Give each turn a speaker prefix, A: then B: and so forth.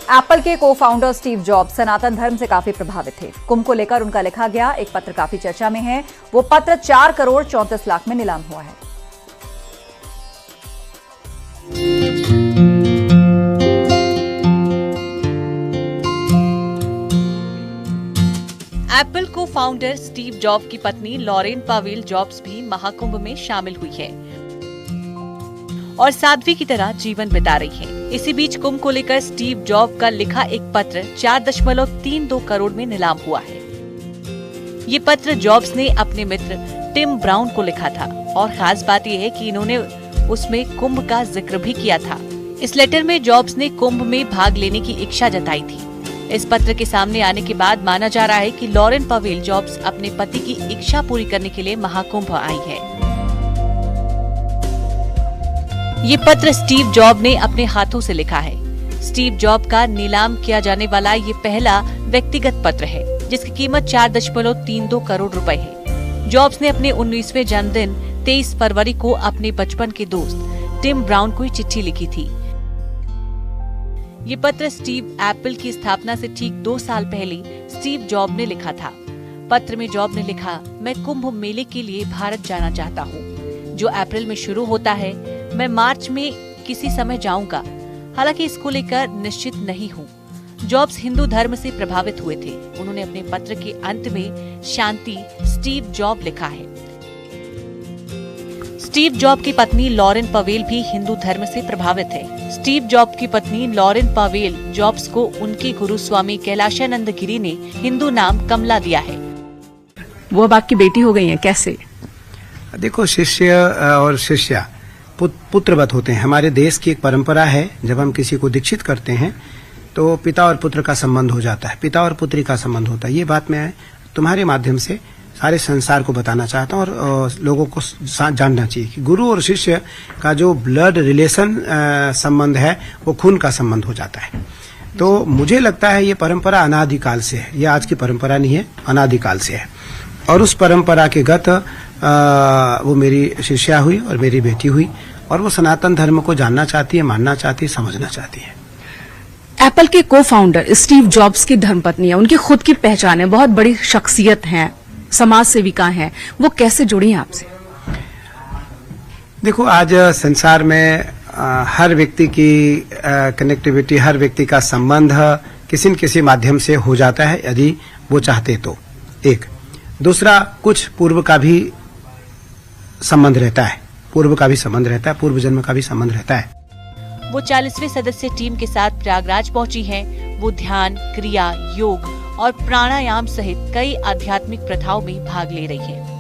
A: Apple के को founder Steve jobs सनातन धर्म से काफी प्रभावित थे। कुंभ को लेकर उनका लिखा गया एक पत्र काफी चर्चा में है। वो पत्र 4 करोड़ 34 लाख में नीलाम हुआ है।
B: एप्पल को फाउंडर स्टीव जॉब की पत्नी लॉरेन पावेल जॉब्स भी महाकुंभ में शामिल हुई है और साध्वी की तरह जीवन बिता रही है। इसी बीच कुंभ को लेकर स्टीव जॉब का लिखा एक पत्र 4.32 करोड़ में नीलाम हुआ है। ये पत्र जॉब्स ने अपने मित्र टिम ब्राउन को लिखा था और खास बात यह है कि इन्होंने उसमें कुंभ का जिक्र भी किया था। इस लेटर में जॉब्स ने कुंभ में भाग लेने की इच्छा जताई थी। इस पत्र के सामने आने के बाद माना जा रहा है कि लॉरेन पावेल जॉब्स अपने पति की इच्छा पूरी करने के लिए महाकुंभ आई है। ये पत्र स्टीव जॉब ने अपने हाथों से लिखा है। स्टीव जॉब का नीलाम किया जाने वाला ये पहला व्यक्तिगत पत्र है जिसकी कीमत 4.32 करोड़ रुपए है। जॉब्स ने अपने 19वें जन्मदिन 23 फरवरी को अपने बचपन के दोस्त टिम ब्राउन को चिट्ठी लिखी थी। ये पत्र स्टीव एप्पल की स्थापना से ठीक 2 साल पहले स्टीव जॉब ने लिखा था। पत्र में जॉब ने लिखा, मैं कुंभ मेले के लिए भारत जाना चाहता हूँ जो अप्रैल में शुरू होता है। मैं मार्च में किसी समय जाऊंगा, हालांकि इसको लेकर निश्चित नहीं हूँ। जॉब्स हिंदू धर्म से प्रभावित हुए थे। उन्होंने अपने पत्र के अंत में शांति स्टीव जॉब लिखा है। स्टीव जॉब की पत्नी लॉरेन पावेल भी हिंदू धर्म से प्रभावित है। स्टीव जॉब की पत्नी लॉरेन पावेल जॉब्स को उनके गुरु स्वामी कैलाशानंद गिरी ने हिंदू नाम कमला दिया है।
C: वो अब आपकी बेटी हो गई है, कैसे?
D: देखो, शिष्य और शिष्या पुत्रवत होते हैं। हमारे देश की एक परंपरा है, जब हम किसी को दीक्षित करते हैं तो पिता और पुत्र का संबंध हो जाता है, पिता और पुत्री का संबंध होता है। ये बात मैं तुम्हारे माध्यम से सारे संसार को बताना चाहता हूँ और लोगों को जानना चाहिए कि गुरु और शिष्य का जो ब्लड रिलेशन संबंध है वो खून का संबंध हो जाता है। तो मुझे लगता है ये परंपरा अनादिकाल से है, ये आज की परंपरा नहीं है, अनादिकाल से है। और उस परंपरा के गत वो मेरी शिष्या हुई और मेरी बेटी हुई और वो सनातन धर्म को जानना चाहती है, मानना चाहती है, समझना चाहती है।
C: एप्पल के को फाउंडर स्टीव जॉब्स की धर्मपत्नी है, उनकी खुद की पहचान है, बहुत बड़ी शख्सियत है, समाज सेविका है, वो कैसे जुड़ी हैं आपसे?
D: देखो, आज संसार में हर व्यक्ति की कनेक्टिविटी, हर व्यक्ति का संबंध किसी न किसी माध्यम से हो जाता है यदि वो चाहते तो। एक दूसरा, कुछ पूर्व का भी संबंध रहता है, पूर्व जन्म का भी संबंध रहता है।
B: वो 40वें सदस्य टीम के साथ प्रयागराज पहुंची हैं। वो ध्यान, क्रिया, योग और प्राणायाम सहित कई आध्यात्मिक प्रथाओं में भाग ले रही है।